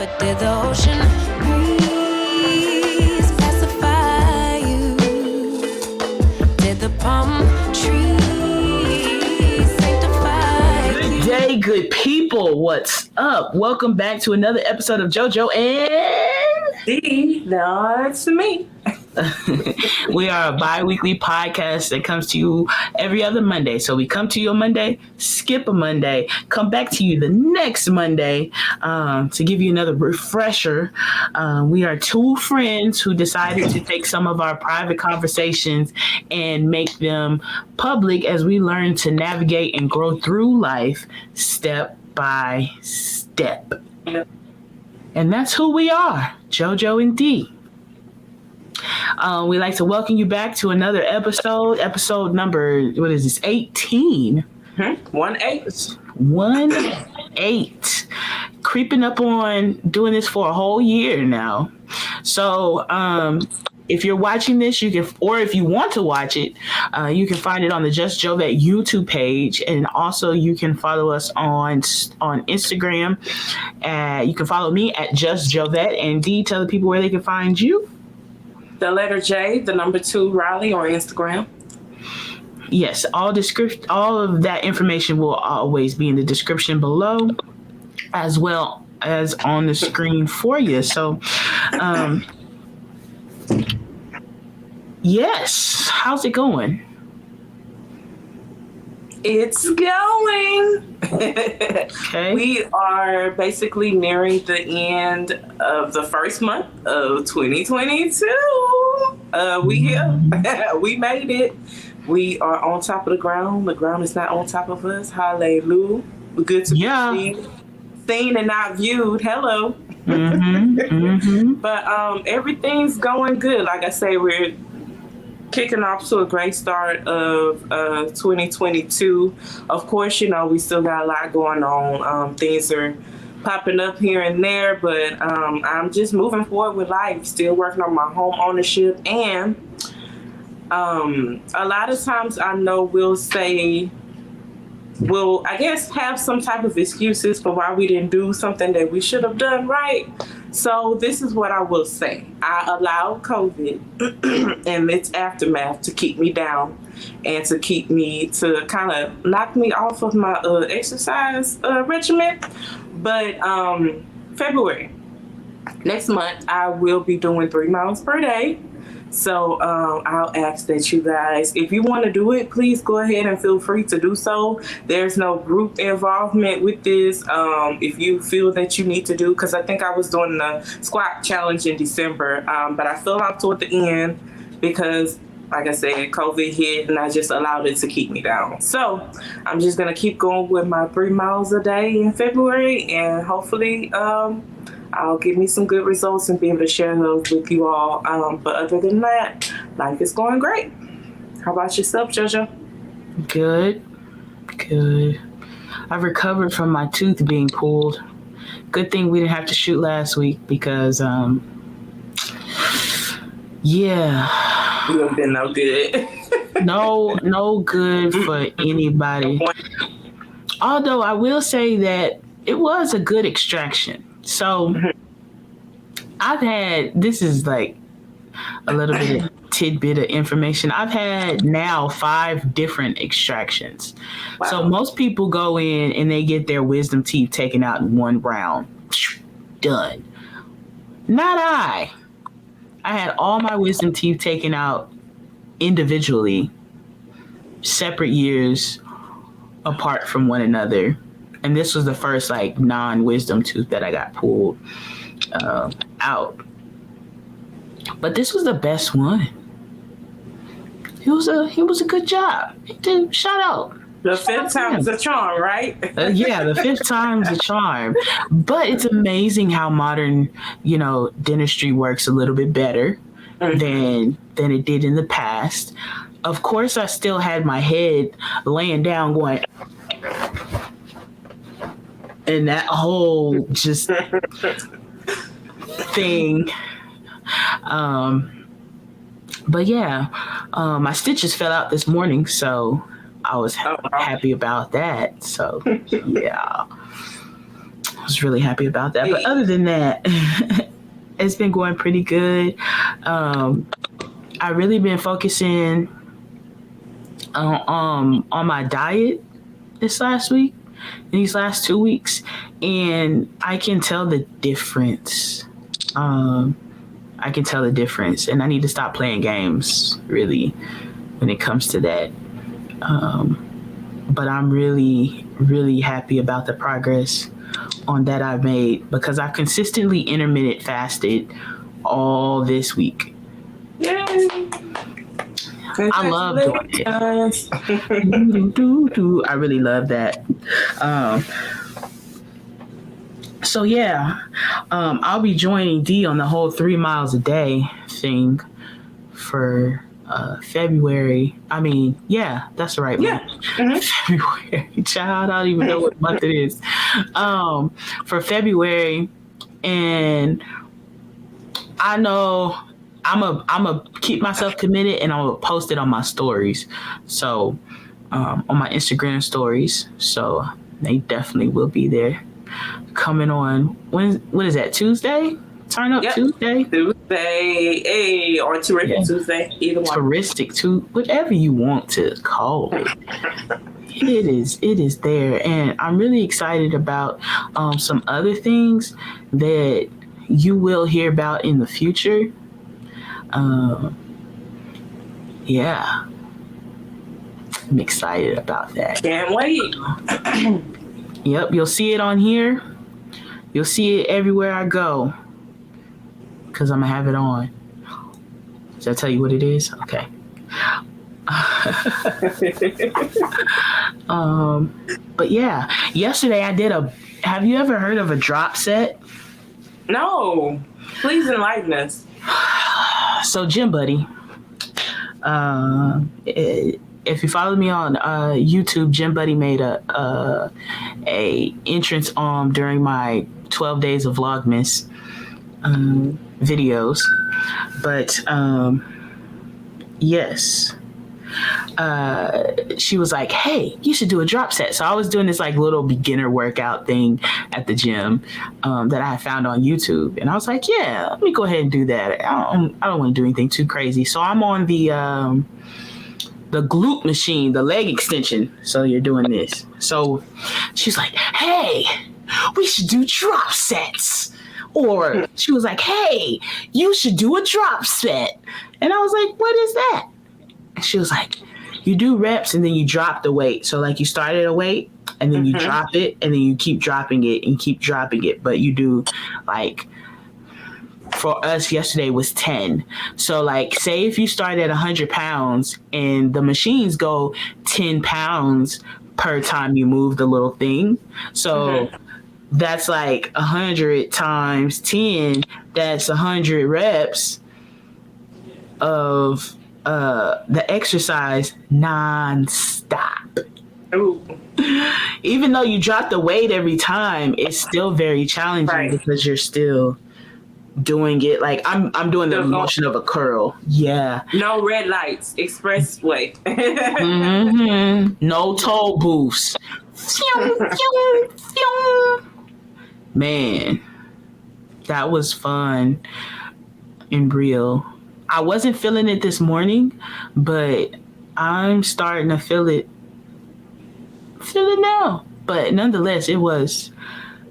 But did the ocean breeze pacify you? Did the palm trees sanctify you? Good day, good people. What's up? Welcome back to another episode of Jojo and Dee. That's me. We are a bi-weekly podcast that comes to you every other Monday. So we come to you on Monday, skip a Monday, come back to you the next Monday to give you another refresher. We are two friends who decided to take some of our private conversations and make them public as we learn to navigate and grow through life step by step. Yep. And that's who we are, Jojo and Dee. We'd like to welcome you back to another episode number, what is this, 18? 1-8. 1-8. Creeping up on doing this for a whole year now. So if you're watching this, you can, or if you want to watch it, you can find it on the Just Jovet YouTube page. And also you can follow us on Instagram. You can follow me at Just Jovet. And Dee, tell the people where they can find you. The letter J, the number 2, Riley on Instagram. Yes, all of that information will always be in the description below, as well as on the screen for you. So, yes, how's it going? It's going. Okay. We are basically nearing the end of the first month of 2022. We here. We made it. We are on top of the ground. The ground is not on top of us. Hallelujah. We're good to be seen and not viewed. Hello. Mm-hmm. Mm-hmm. But everything's going good. Like I say, we're kicking off to a great start of 2022. Of course, we still got a lot going on. Things are popping up here and there, but I'm just moving forward with life, still working on my home ownership. And a lot of times I know we'll I guess have some type of excuses for why we didn't do something that we should have done right. So this is what I will say. I allowed COVID and its aftermath to keep me down and to kind of knock me off of my exercise regimen. But February, next month, I will be doing 3 miles per day. So I'll ask that you guys, if you want to do it, please go ahead and feel free to do so. There's no group involvement with this. If you feel that you need to do, because I think I was doing the squat challenge in December, but I fell off toward the end because, like I said, COVID hit and I just allowed it to keep me down. So I'm just going to keep going with my 3 miles a day in February, and hopefully I'll give me some good results and be able to share those with you all. But other than that, life is going great. How about yourself, Jojo? Good. I've recovered from my tooth being pulled. Good thing we didn't have to shoot last week because, yeah. You have been no good. No good for anybody. Although I will say that it was a good extraction. So this is like a little bit of tidbit of information. I've had now 5 different extractions. Wow. So most people go in and they get their wisdom teeth taken out in 1 round. Done. Not I. I had all my wisdom teeth taken out individually, separate years apart from one another. And this was the first non-wisdom tooth that I got pulled out. But this was the best one. It was a good job. Shout out. The 5th time's a charm, right? Yeah, the 5th time's a charm. But it's amazing how modern, dentistry works a little bit better than it did in the past. Of course, I still had my head laying down going, and that whole just thing. But yeah, my stitches fell out this morning, so I was happy about that. So yeah, was really happy about that. But other than that, it's been going pretty good. I really been focusing on my diet these last 2 weeks, and I can tell the difference. I can tell the difference, and I need to stop playing games really when it comes to that. But I'm really, really happy about the progress on that I've made, because I've consistently intermittent fasted all this week. Yay! I love doing it. I really love that. So yeah, I'll be joining Dee on the whole 3 miles a day thing for February. I mean, yeah, that's the right month. February, child. I don't even know what month it is. For February, and I know I'm a keep myself committed, and I'm gonna post it on my stories. So on my Instagram stories. So they definitely will be there. Coming on what is that, Tuesday? Turn up Tuesday? Tuesday, or Terrific Tuesday, either one. Touristic whatever you want to call it. It is there, and I'm really excited about some other things that you will hear about in the future. Yeah, I'm excited about that. Can't wait. Yep, you'll see it on here. You'll see it everywhere I go, because I'm going to have it on. Does that tell you what it is? Okay. But yeah, yesterday I did have you ever heard of a drop set? No. Please enlighten us. So Gym Buddy, if you follow me on YouTube, Gym Buddy made a entrance during my 12 days of Vlogmas videos. But yes, she was like, hey, you should do a drop set. So I was doing this like little beginner workout thing at the gym that I found on YouTube, and I was like, yeah, let me go ahead and do that. I don't want to do anything too crazy. So I'm on the glute machine, the leg extension. So you're doing this. So she's like, hey, we should do drop sets. Or she was like, hey, you should do a drop set. And I was like, what is that? And she was like, you do reps and then you drop the weight. So like you start at a weight and then you drop it and then you keep dropping it and keep dropping it. But you do like, for us yesterday was 10. So like, say if you start at 100 pounds and the machines go 10 pounds per time you move the little thing. So that's like 100 times 10. That's 100 reps of the exercise non-stop. Ooh. Even though you drop the weight every time, it's still very challenging because you're still doing it. Like I'm doing the motion of a curl. Yeah. No red lights. Expressway. No toll booths. Man, that was fun and real. I wasn't feeling it this morning, but I'm starting to feel it now. But nonetheless, it was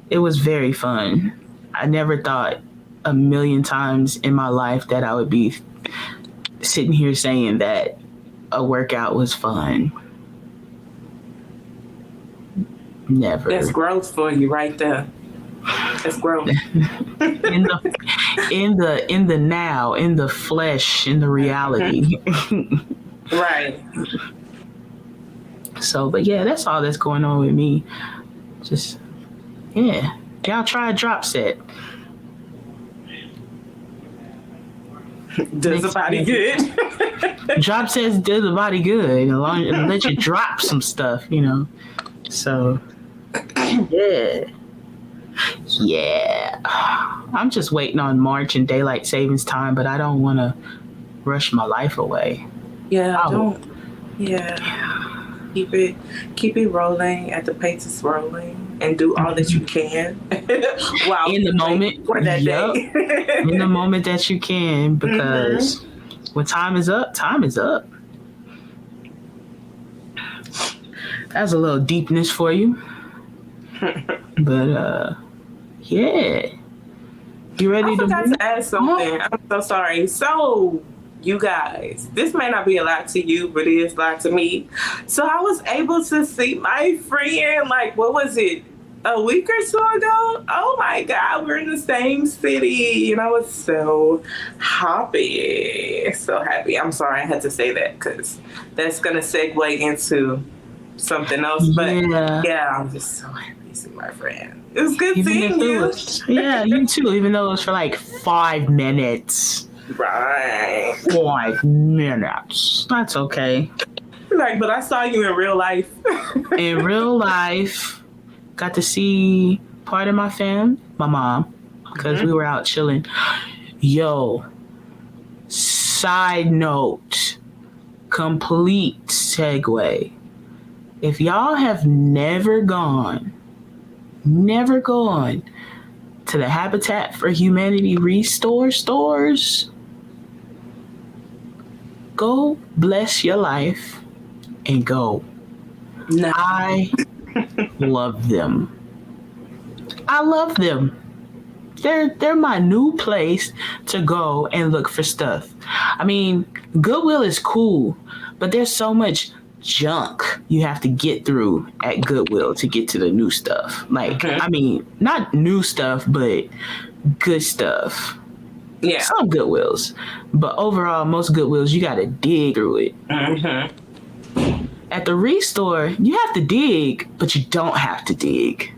very fun. I never thought a million times in my life that I would be sitting here saying that a workout was fun. Never. That's growth for you right there. That's growth. in the now, in the flesh, in the reality. Right. So, but yeah, that's all that's going on with me. Just, yeah. Y'all try a drop set. Does the body good? Drop sets do the body good. It'll let you drop some stuff, you know. So, yeah. Yeah. I'm just waiting on March and daylight savings time, but I don't want to rush my life away. Yeah, don't. Yeah. Keep it rolling at the pace it's rolling. and do all that you can while In the moment. for that Yep. day. In the moment that you can, because when time is up, time is up. That's a little deepness for you. But yeah. You ready I to forgot move? to ask something. I'm so sorry. So, you guys, this may not be a lot to you, but it is a lot to me. So, I was able to see my friend, like, what was it, a week or so ago? Oh my God, we're in the same city. And I was so happy. So happy. I'm sorry I had to say that because that's going to segue into something else. But yeah, I'm just so happy to see my friend. It was good seeing you. Yeah, you too, even though it was for like 5 minutes. Right. 5 minutes. That's okay. Like, but I saw you in real life. In real life, got to see part of my fam, my mom, because we were out chilling. Yo, side note, complete segue. If y'all have never gone to the Habitat for Humanity Restore stores, go bless your life and go. No. I love them. I love them. They're my new place to go and look for stuff. I mean, Goodwill is cool, but there's so much junk you have to get through at Goodwill to get to the new stuff. Like, I mean, not new stuff, but good stuff. Yeah. Some Goodwills. But overall, most Goodwills, you got to dig through it. At the Restore, you have to dig, but you don't have to dig.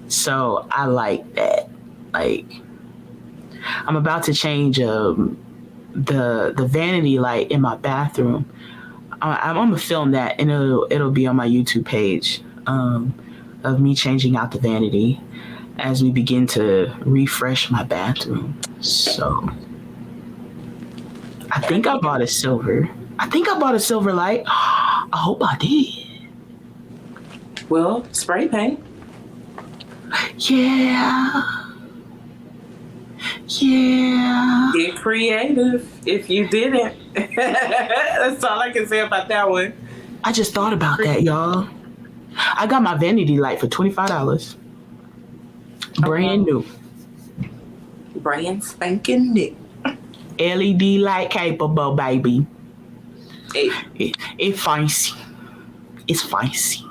So I like that. Like, I'm about to change the vanity light in my bathroom. I'm gonna film that, and it'll be on my YouTube page of me changing out the vanity as we begin to refresh my bathroom. So I think I bought a silver light. I hope I did. Well, spray paint. Yeah. Get creative if you didn't. That's all I can say about that one. I just thought about that, y'all. I got my vanity light for $25. Brand new. Brand spanking new. LED light capable, baby. It's fancy. It's fancy.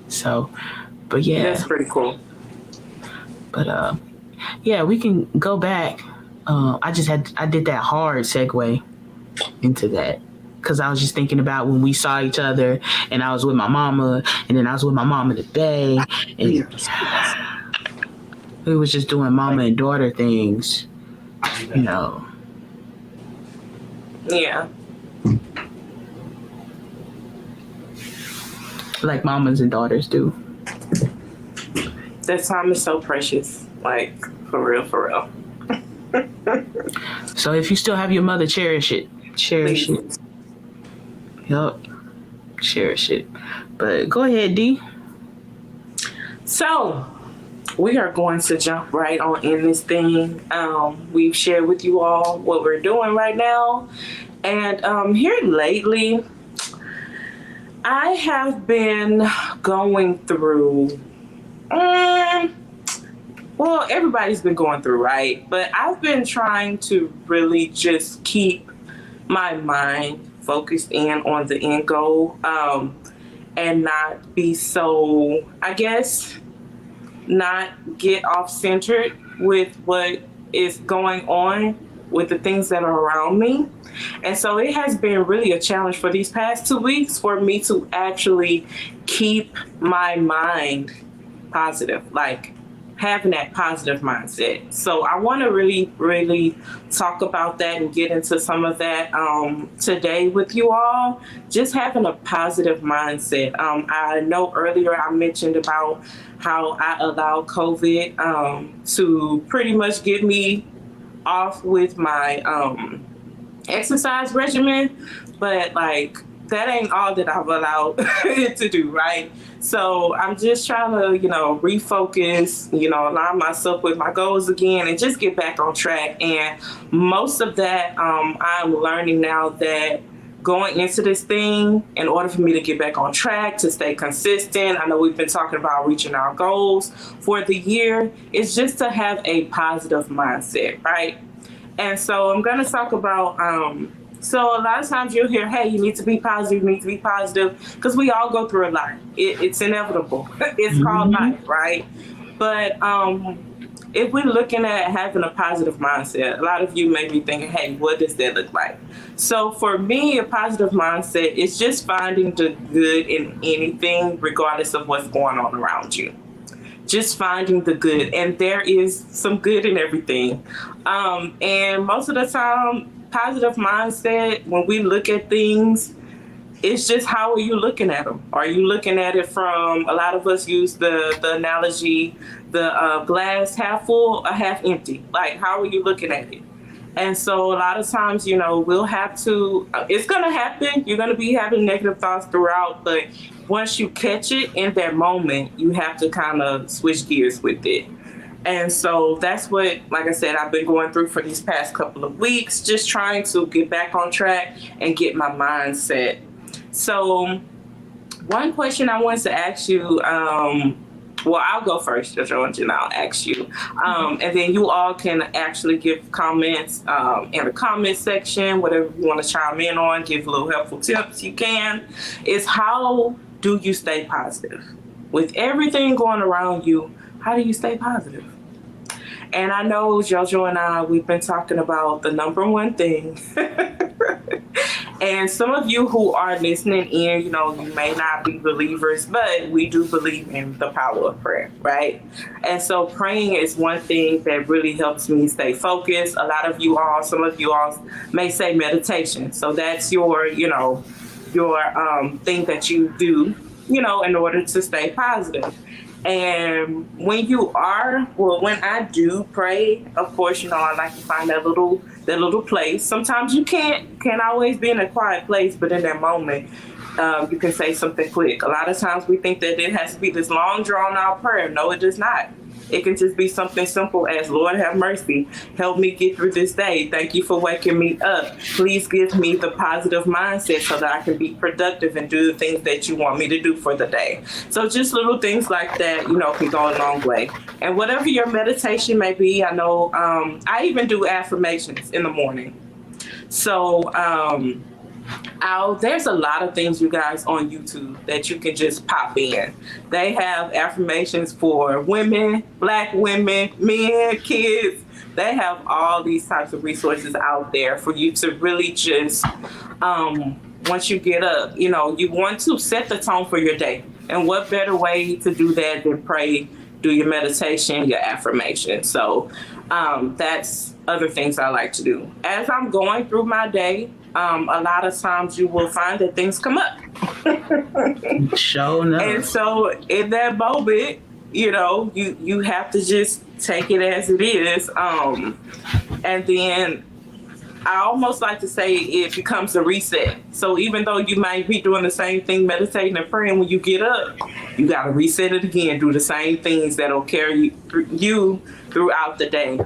So, but yeah. That's pretty cool. But yeah, we can go back. I did that hard segue into that because I was just thinking about when we saw each other, and I was with my mama, and then I was with my mama today, and we was just doing mama and daughter things, you know. Yeah. Like mamas and daughters do. That time is so precious. Like, for real, for real. So if you still have your mother, cherish it. Cherish it. Yup. Cherish it. But go ahead, Dee. So, we are going to jump right on in this thing. We've shared with you all what we're doing right now. And here lately, I have been going through... well, everybody's been going through, right? But I've been trying to really just keep my mind focused in on the end goal, and not be so, I guess, not get off-centered with what is going on with the things that are around me. And so it has been really a challenge for these past 2 weeks for me to actually keep my mind positive, like having that positive mindset. So I want to really, really talk about that and get into some of that today with you all. Just having a positive mindset. I know earlier I mentioned about how I allowed COVID to pretty much get me off with my exercise regimen, but like that ain't all that I've allowed it to do, right? So I'm just trying to, refocus, align myself with my goals again and just get back on track. And most of that, I'm learning now that going into this thing, in order for me to get back on track, to stay consistent, I know we've been talking about reaching our goals for the year, is just to have a positive mindset, right? And so I'm going to talk about, so a lot of times you'll hear, hey, you need to be positive, because we all go through a lot. It's inevitable. It's called life, right? But if we're looking at having a positive mindset, a lot of you may be thinking, hey, what does that look like? So for me, a positive mindset is just finding the good in anything, regardless of what's going on around you. Just finding the good. And there is some good in everything. And most of the time, positive mindset, when we look at things, it's just how are you looking at them? Are you looking at it from, a lot of us use the analogy, the glass half full or half empty? Like, how are you looking at it? And so a lot of times, we'll have to, it's going to happen. You're going to be having negative thoughts throughout, but once you catch it in that moment, you have to kind of switch gears with it. And so that's what, like I said, I've been going through for these past couple of weeks, just trying to get back on track and get my mindset. So one question I wanted to ask you, well, I'll go first, Jojo, and I'll ask you. And then you all can actually give comments in the comment section, whatever you want to chime in on, give little helpful tips you can, is how do you stay positive? With everything going around you, how do you stay positive? And I know Jojo and I, we've been talking about the number one thing. And some of you who are listening in, you may not be believers, but we do believe in the power of prayer, right? And so praying is one thing that really helps me stay focused. A lot of you all, some of you all may say meditation. So that's your thing that you do, in order to stay positive. And when I do pray, of course, I like to find that little place. Sometimes you can't always be in a quiet place, but in that moment, you can say something quick. A lot of times we think that it has to be this long, drawn out prayer. No, it does not. It can just be something simple as, Lord, have mercy. Help me get through this day. Thank you for waking me up. Please give me the positive mindset so that I can be productive and do the things that you want me to do for the day. So just little things like that, can go a long way. And whatever your meditation may be, I know I even do affirmations in the morning. So there's a lot of things, you guys, on YouTube that you can just pop in. They have affirmations for women, Black women, men, kids. They have all these types of resources out there for you to really just, once you get up, you want to set the tone for your day. And what better way to do that than pray, do your meditation, your affirmation. So that's other things I like to do. As I'm going through my day, a lot of times you will find that things come up. Sure enough. And so in that moment, you have to just take it as it is. And then I almost like to say it becomes a reset. So even though you might be doing the same thing, meditating and praying, when you get up, you got to reset it again, do the same things that'll carry you throughout the day.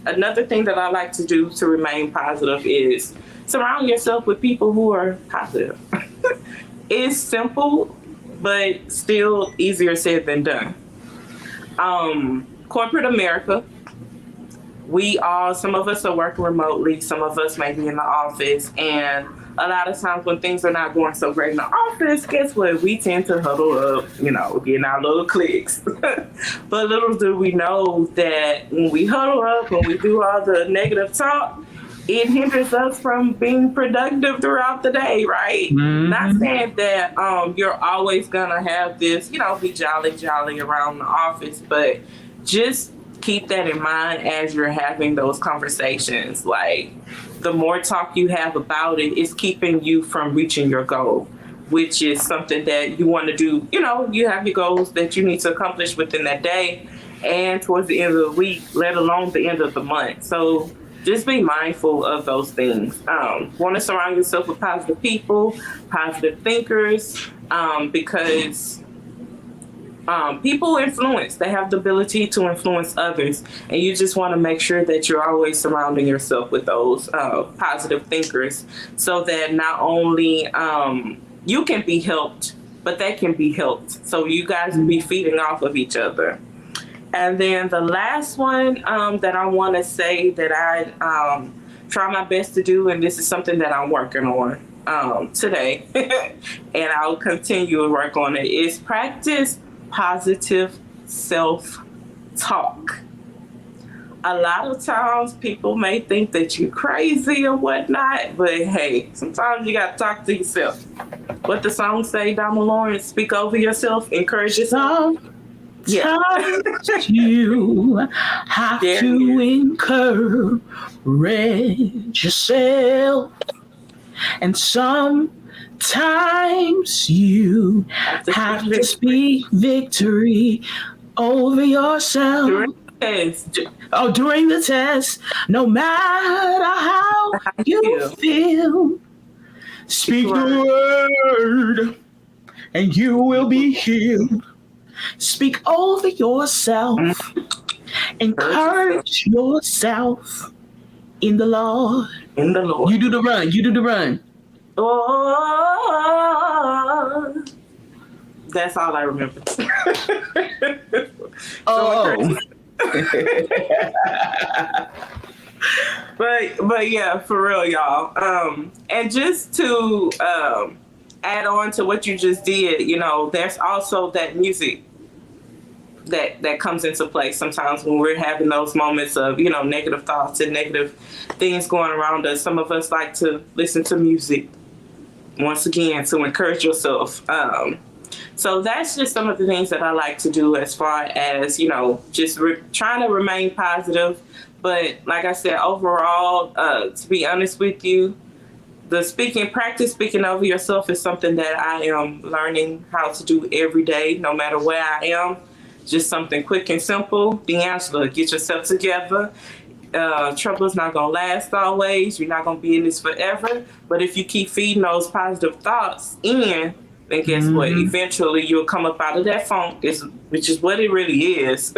Another thing that I like to do to remain positive is surround yourself with people who are positive. It's simple, but still easier said than done. Corporate America, some of us are working remotely, some of us may be in the office, and a lot of times when things are not going so great in the office, guess what? We tend to huddle up, getting our little cliques. But little do we know that when we huddle up, when we do all the negative talk, it hinders us from being productive throughout the day, right? Mm-hmm. Not saying that you're always gonna have this, be jolly around the office, but just keep that in mind as you're having those conversations. Like, the more talk you have about it, it's keeping you from reaching your goal, which is something that you want to do. You have your goals that you need to accomplish within that day and towards the end of the week, let alone the end of the month. So just be mindful of those things. Want to surround yourself with positive people, positive thinkers, because people influence. They have the ability to influence others, and you just want to make sure that you're always surrounding yourself with those positive thinkers, so that not only you can be helped, but they can be helped. So you guys will be feeding off of each other. And then the last one that I want to say that I try my best to do, and this is something that I'm working on today, and I'll continue to work on it, is practice positive self-talk. A lot of times people may think that you're crazy or whatnot, but hey, sometimes you got to talk to yourself. What the song say, Dama Lawrence? Speak over yourself, encourage yourself. Sometimes you have to encourage yourself, and sometimes you have to speak victory over yourself. During the test, no matter how you feel, speak the word and you will be healed. Speak over yourself. Encourage yourself in the Lord. In the Lord. You do the run. You do the run. Oh, that's all I remember. But yeah, for real, y'all. And just to add on to what you just did, there's also that music that comes into play sometimes when we're having those moments of, negative thoughts and negative things going around us. Some of us like to listen to music, once again, to encourage yourself. So that's just some of the things that I like to do as far as, just trying to remain positive. But like I said, overall, to be honest with you, practice speaking over yourself is something that I am learning how to do every day, no matter where I am. Just something quick and simple. D'Angela, get yourself together. Trouble is not going to last always. You're not going to be in this forever. But if you keep feeding those positive thoughts in, then guess what? Eventually, you'll come up out of that funk, which is what it really is.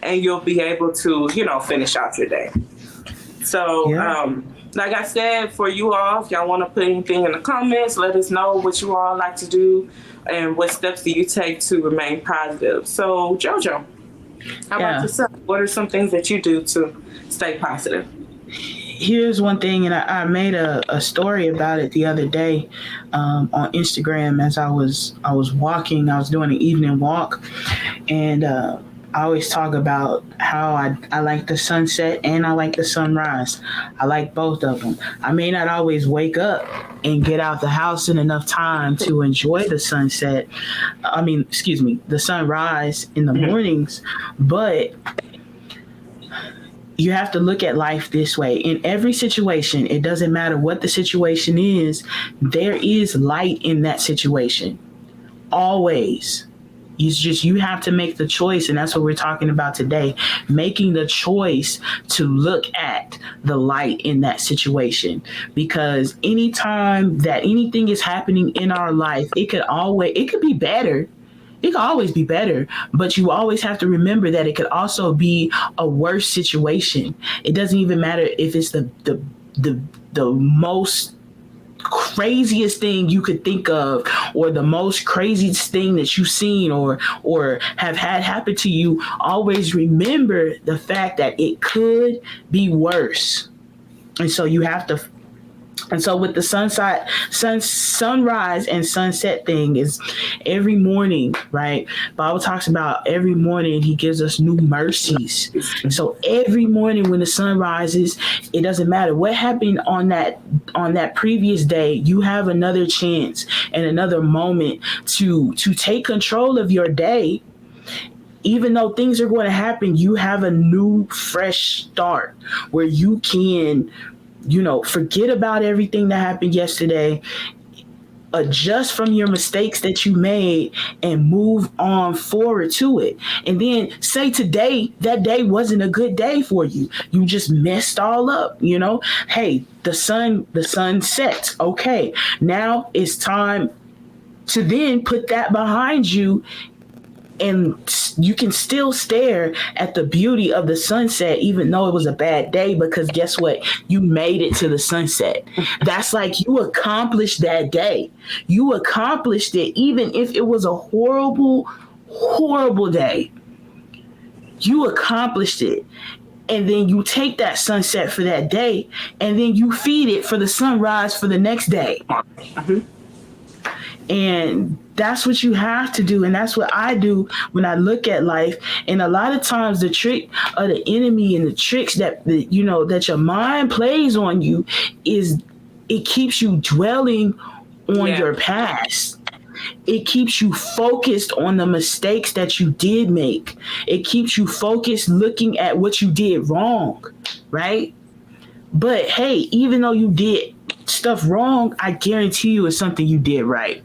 And you'll be able to, finish out your day. So, like I said, for you all, if y'all want to put anything in the comments, let us know what you all like to do and what steps do you take to remain positive. So, Jojo, how about yourself? What are some things that you do to stay positive? Here's one thing, and I made a story about it the other day on Instagram as I was walking. I was doing an evening walk, and I always talk about how I like the sunset and I like the sunrise. I like both of them. I may not always wake up and get out the house in enough time to enjoy the sunset. The sunrise in the mornings, but you have to look at life this way. In every situation, it doesn't matter what the situation is, there is light in that situation. Always. You have to make the choice, and that's what we're talking about today. Making the choice to look at the light in that situation. Because anytime that anything is happening in our life, it could be better. It can always be better, but you always have to remember that it could also be a worse situation. It doesn't even matter if it's the most craziest thing you could think of, or the most craziest thing that you've seen or have had happen to you. Always remember the fact that it could be worse. And so you have to. And so with the sunrise and sunset thing is every morning, right? Bible talks about every morning he gives us new mercies. And so every morning when the sun rises, it doesn't matter what happened on that previous day, you have another chance and another moment to take control of your day. Even though things are going to happen, you have a new, fresh start where you can forget about everything that happened yesterday adjust from your mistakes that you made and move on forward to it. And then say today, that day wasn't a good day for you. You just messed all up, you know? Hey, the sun sets. Okay. Now it's time to then put that behind you, and you can still stare at the beauty of the sunset even though it was a bad day, because guess what? You made it to the sunset. That's like you accomplished that day. You accomplished it even if it was a horrible, horrible day. You accomplished it. And then you take that sunset for that day and then you feed it for the sunrise for the next day. Mm-hmm. And that's what you have to do. And that's what I do when I look at life. And a lot of times the trick of the enemy and the tricks that your mind plays on you is it keeps you dwelling on your past. It keeps you focused on the mistakes that you did make. It keeps you focused looking at what you did wrong, right? But hey, even though you did stuff wrong, I guarantee you it's something you did right.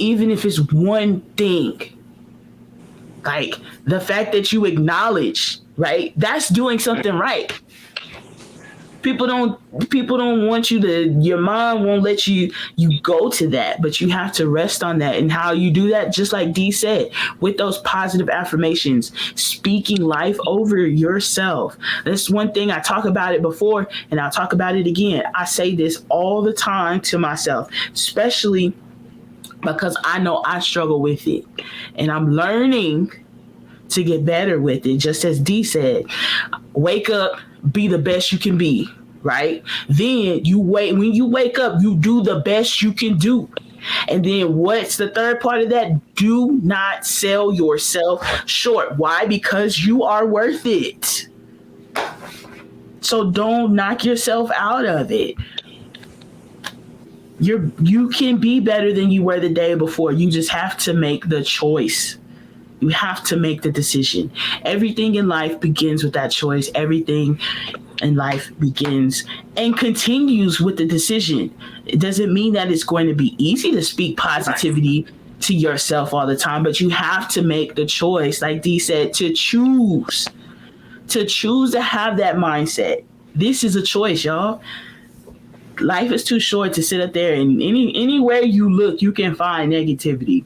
Even if it's one thing, like the fact that you acknowledge, right? That's doing something right. People don't want you to, your mind won't let you go to that, but you have to rest on that. And how you do that, just like Dee said, with those positive affirmations, speaking life over yourself. That's one thing. I talk about it before and I'll talk about it again. I say this all the time to myself, especially because I know I struggle with it and I'm learning to get better with it. Just as Dee said, wake up, be the best you can be, right? Then when you wake up, you do the best you can do. And then what's the third part of that? Do not sell yourself short. Why? Because you are worth it. So don't knock yourself out of it. You can be better than you were the day before. You just have to make the choice. You have to make the decision. Everything in life begins with that choice. Everything in life begins and continues with the decision. It doesn't mean that it's going to be easy to speak positivity to yourself all the time, but you have to make the choice, like Dee said, to choose to have that mindset. This is a choice, y'all. Life is too short to sit up there and anywhere you look, you can find negativity.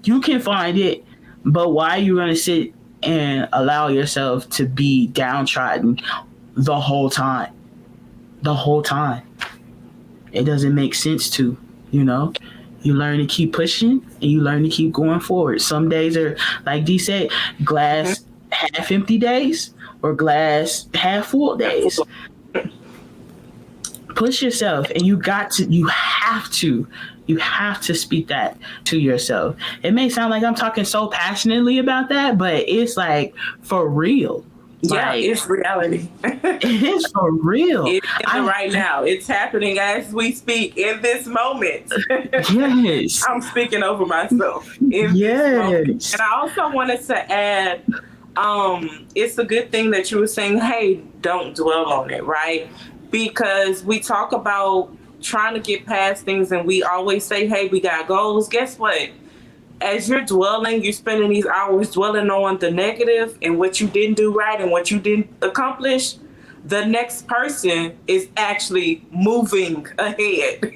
You can find it, but why are you going to sit and allow yourself to be downtrodden the whole time? The whole time. It doesn't make sense to, you know? You learn to keep pushing and you learn to keep going forward. Some days are, like Dee said, glass half empty days or glass half full days. Push yourself, and you have to speak that to yourself. It may sound like I'm talking so passionately about that, but it's like for real. Yeah, like, it's reality. It is for real. It's right now. It's happening as we speak in this moment. Yes. I'm speaking over myself in this moment. And I also wanted to add, it's a good thing that you were saying, hey, don't dwell on it, right? Because we talk about trying to get past things and we always say, hey, we got goals. Guess what? As you're spending these hours dwelling on the negative and what you didn't do right and what you didn't accomplish, the next person is actually moving ahead.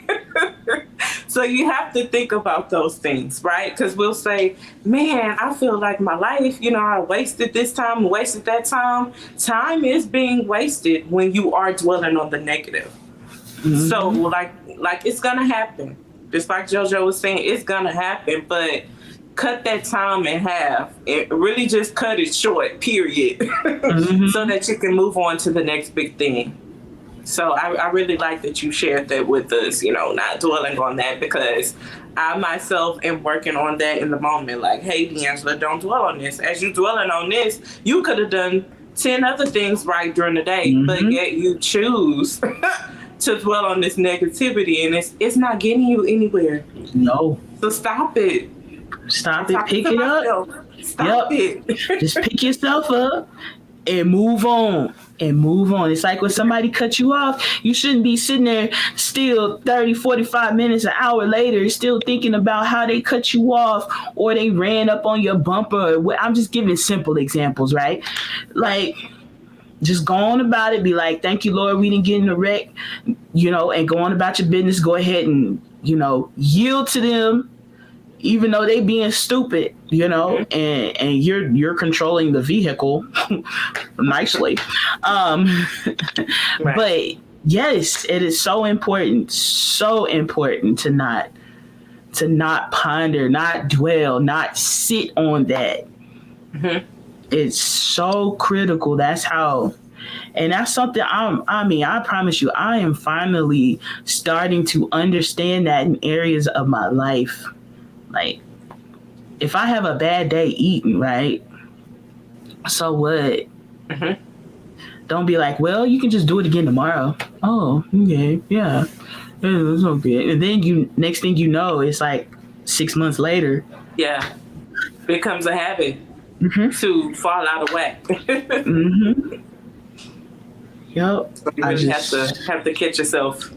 So you have to think about those things, right? Because we'll say, man, I feel like my life, I wasted this time, wasted that time. Time is being wasted when you are dwelling on the negative. Mm-hmm. So like it's going to happen. Just like Jojo was saying, it's going to happen, but cut that time in half. It really just cut it short, period. Mm-hmm. So that you can move on to the next big thing. So I really like that you shared that with us, not dwelling on that, because I myself am working on that in the moment. Like, hey, D'Angela, don't dwell on this. As you dwelling on this, you could have done 10 other things right during the day, mm-hmm. but yet you choose to dwell on this negativity, and it's not getting you anywhere. No. So stop it. Stop it. Pick it up. Stop it. Just pick yourself up and move on. And move on. It's like when somebody cuts you off, you shouldn't be sitting there still 30, 45 minutes, an hour later, still thinking about how they cut you off or they ran up on your bumper. I'm just giving simple examples, right? Like, just go on about it. Be like, thank you, Lord, we didn't get in a wreck, and go on about your business. Go ahead and, yield to them, even though they being stupid, and you're controlling the vehicle nicely. Right. But yes, it is so important to not ponder, not dwell, not sit on that. Mm-hmm. It's so critical. That's something I promise you, I am finally starting to understand that in areas of my life. Like, if I have a bad day eating, right? So what? Mm-hmm. Don't be like, well, you can just do it again tomorrow. Oh, okay, yeah, it's okay. And then next thing you know, it's like 6 months later. Yeah, becomes a habit to fall out of whack. Mm-hmm. Yep. So you really have to catch yourself.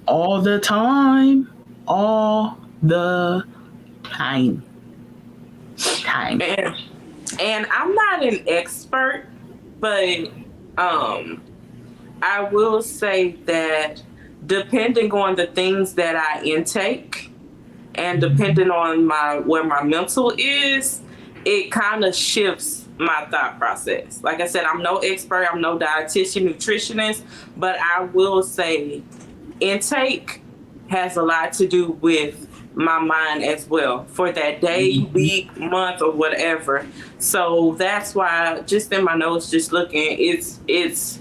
All the time. And I'm not an expert, but I will say that depending on the things that I intake and depending on where my mental is, it kind of shifts my thought process. Like I said, I'm no expert, I'm no dietitian, nutritionist, but I will say intake has a lot to do with my mind as well for that day, week, month, or whatever. So that's why, just in my notes, just looking, it's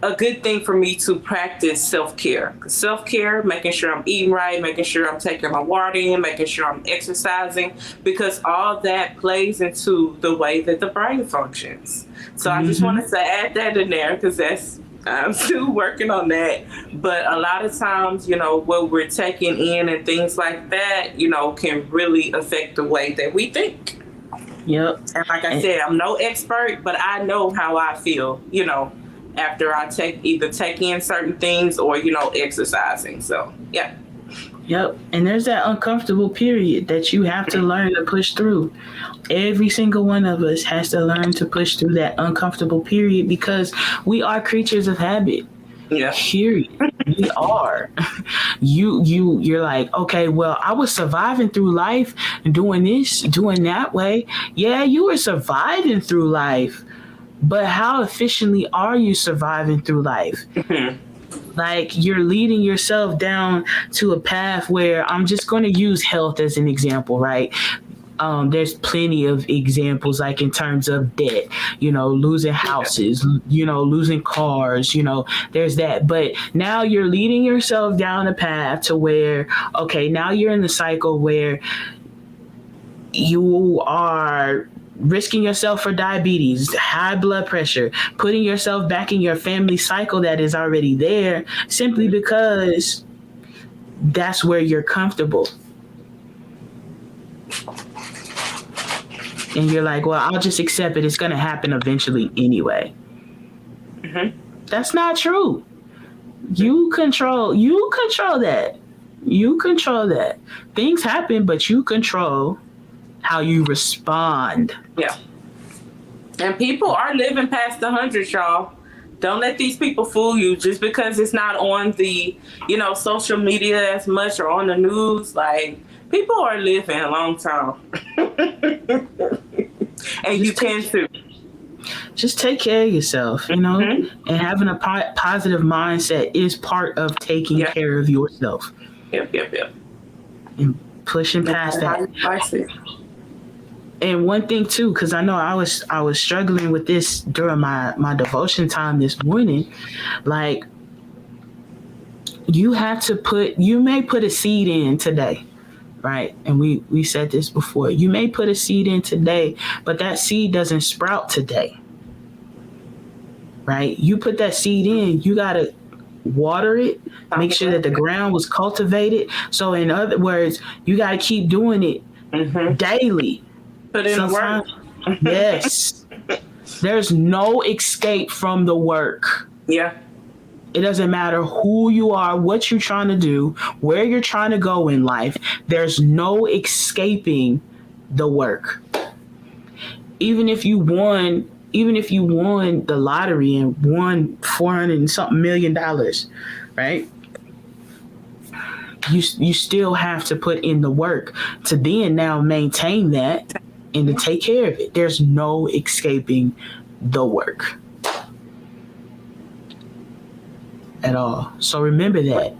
a good thing for me to practice self-care. Self-care, making sure I'm eating right, making sure I'm taking my water in, making sure I'm exercising, because all that plays into the way that the brain functions. So I just wanted to add that in there because I'm still working on that. But a lot of times, what we're taking in and things like that, can really affect the way that we think. Yep. And like I said, I'm no expert, but I know how I feel, after I take in certain things or, exercising. So, yeah. Yep. And there's that uncomfortable period that you have to learn to push through. Every single one of us has to learn to push through that uncomfortable period because we are creatures of habit. Yeah. Period. We are. You're like, okay, well, I was surviving through life doing this, doing that way. Yeah, you were surviving through life. But how efficiently are you surviving through life? Like, you're leading yourself down to a path where I'm just going to use health as an example, right? There's plenty of examples, like in terms of debt, losing houses, losing cars, there's that. But now you're leading yourself down a path to where, okay, now you're in the cycle where you are risking yourself for diabetes, high blood pressure, putting yourself back in your family cycle that is already there simply because that's where you're comfortable. And you're like, well, I'll just accept it. It's going to happen eventually anyway. That's not true. You control that. You control that. Things happen, but you control how you respond. Yeah. And people are living past the 100, y'all. Don't let these people fool you just because it's not on the, social media as much or on the news. Like, people are living a long time. And you can too. Just take care of yourself, and having a positive mindset is part of taking care of yourself. Yep. And pushing past that. I see. And one thing too, because I know I was struggling with this during my devotion time this morning, like, you may put a seed in today, right? And we said this before. You may put a seed in today, but that seed doesn't sprout today, right? You put that seed in, you gotta water it, make sure that the ground was cultivated. So in other words, you gotta keep doing it daily. Put in the work. Yes. There's no escape from the work. Yeah. It doesn't matter who you are, what you're trying to do, where you're trying to go in life. There's no escaping the work. Even if you won the lottery and won $400 and something million, right? You still have to put in the work to then now maintain that and to take care of it. There's no escaping the work at all. So remember that.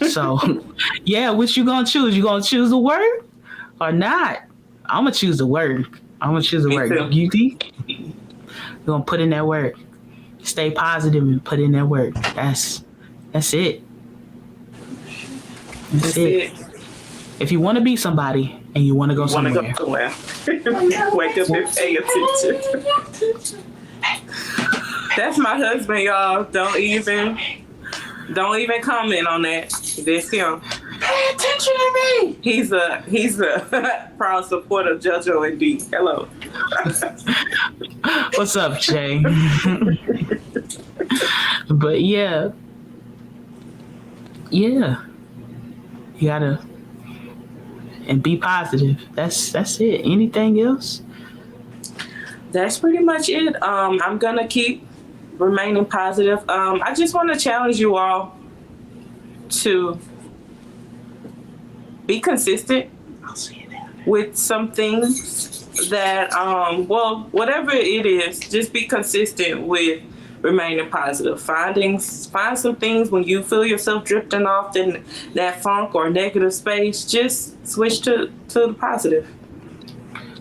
So, yeah, what you gonna choose? You gonna choose the work or not? I'm gonna choose the work. You think? You're gonna put in that work. Stay positive and put in that work. That's it. That's it. If you want to be somebody and you want to go somewhere. Wake up and pay attention. That's my husband, y'all. Don't even comment on that. That's him. Pay attention to me. He's a proud supporter of Jojo Dee. Hello. What's up, Jay? But yeah. You gotta and be positive. That's it. Anything else? That's pretty much it. I'm gonna keep remaining positive. I just want to challenge you all to be consistent with some things that whatever it is, just be consistent with remaining positive. Find some things when you feel yourself drifting off in that funk or negative space, just switch to the positive.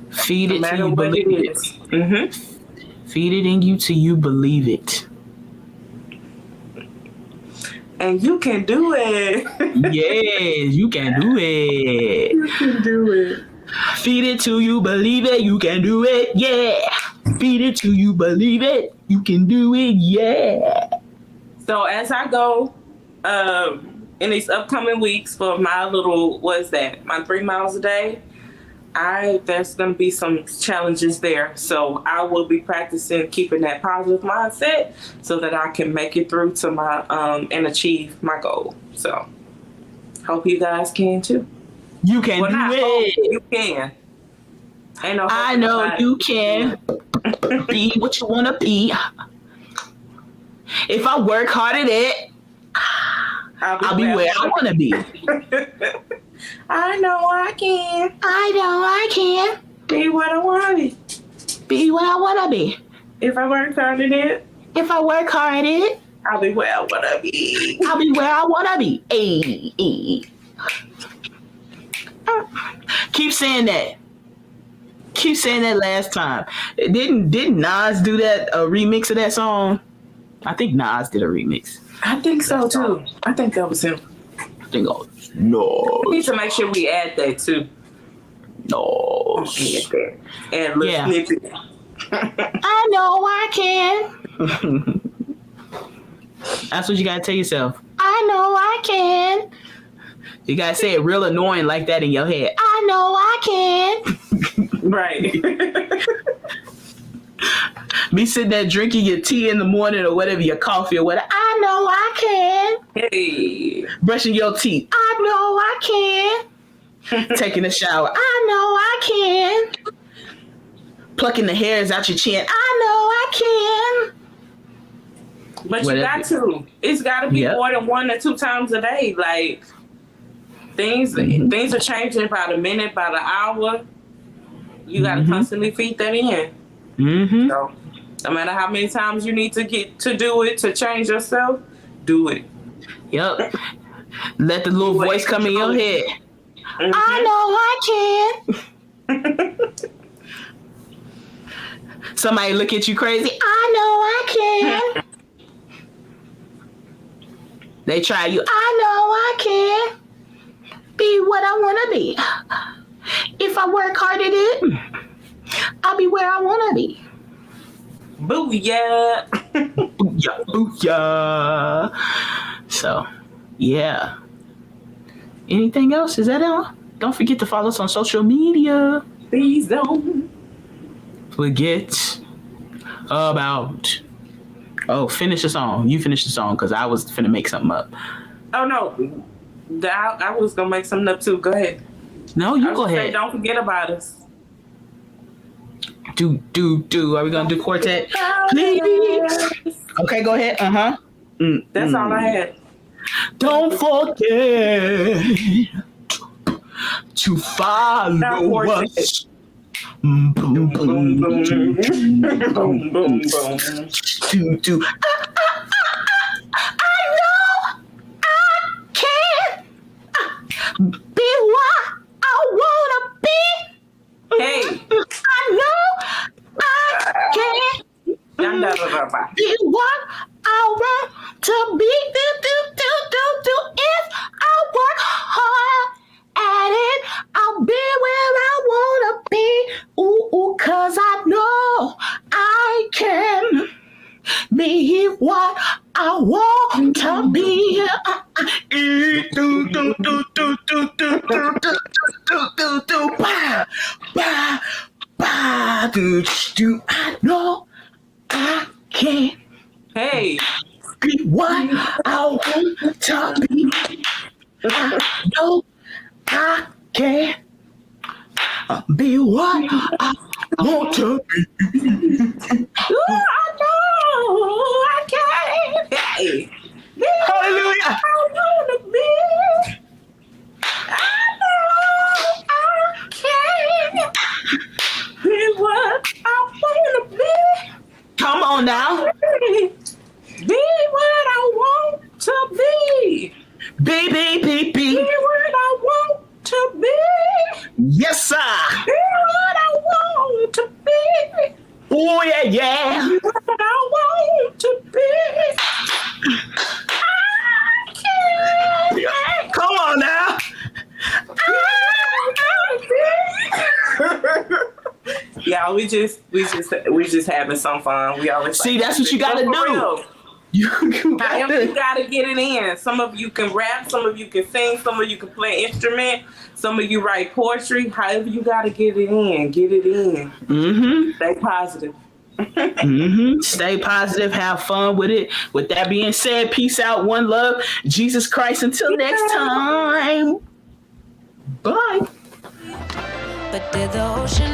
Feed it till you believe it. Mm-hmm. Feed it in you till you believe it. And you can do it. Yes, you can do it. You can do it. Feed it till you believe it. You can do it. Yeah. Feed it till you believe it. You can do it. Yeah. So as I go in these upcoming weeks for my little, my 3 miles a day, there's going to be some challenges there. So I will be practicing keeping that positive mindset so that I can make it through to my and achieve my goal. So hope you guys can too. You can do it. You can. I know you can. Be what you want to be. If I work hard at it, I'll be where I want to be. I know I can. I know I can. Be what I want to be. Be what I want to be. If I work hard at it. If I work hard at it. I'll be where I want to be. I'll be where I want to be. Ay. Keep saying that. Keep saying that last time. Didn't Nas do that, a remix of that song? I think Nas did a remix. I think so too. I think that was him. I think no. We need to make sure we add that too. No. And let's snip it. I know I can. That's what you gotta tell yourself. I know I can. You gotta say it real annoying like that in your head. I know I can. Right. Be sitting there drinking your tea in the morning or whatever, your coffee or whatever. I know I can. Hey. Brushing your teeth. I know I can. Taking a shower. I know I can. Plucking the hairs out your chin. I know I can. But whatever. You got to. It's got to be more than 1 or 2 times a day. Like, things are changing by the minute, by the hour. You got to constantly feed that in. Mm-hmm. So, no matter how many times you need to get to do it to change yourself, do it. Yep. Let the little voice come in your head. Mm-hmm. I know I can. Somebody look at you crazy. I know I can. They try you. I know I can. Be what I want to be. If I work hard at it, I'll be where I want to be. Booyah. Booyah, booyah. So, yeah. Anything else? Is that all? Don't forget to follow us on social media. Please don't forget. about. Oh, finish the song. You finish the song because I was finna make something up. Oh no, I was gonna make something up too. Go ahead. No, you go ahead. Don't forget about us. Do. Are we gonna do quartet? Please. Okay, go ahead. That's all I had. Don't forget to follow us. Boom, boom, boom, boom, boom. Do. I know I can't be what I wanna be. Hey. I know I can't be what I want to be. Do. If I work hard at it, I'll be where I wanna be. Ooh, 'cause I know I can be what I want to be. I know I can Hey. be what I want to be. I know I can be what I want to be. Ooh, I know I can. Hey. Hallelujah. I wanna be. I know I can be what I wanna be. Come on now. Be what I want to be. Be. Be what I want to be. Yes, sir. Be what I want to be. Oh, yeah. Be what I want to be. I can. Come on now. Yeah, we just having some fun. We always See, that's what you gotta do. Real. You However, you gotta get it in. Some of you can rap, some of you can sing, some of you can play instrument, some of you write poetry. However, you gotta get it in. Get it in. Mm-hmm. Stay positive. Stay positive. Have fun with it. With that being said, peace out. One love. Jesus Christ. Until next time. Bye. But did the ocean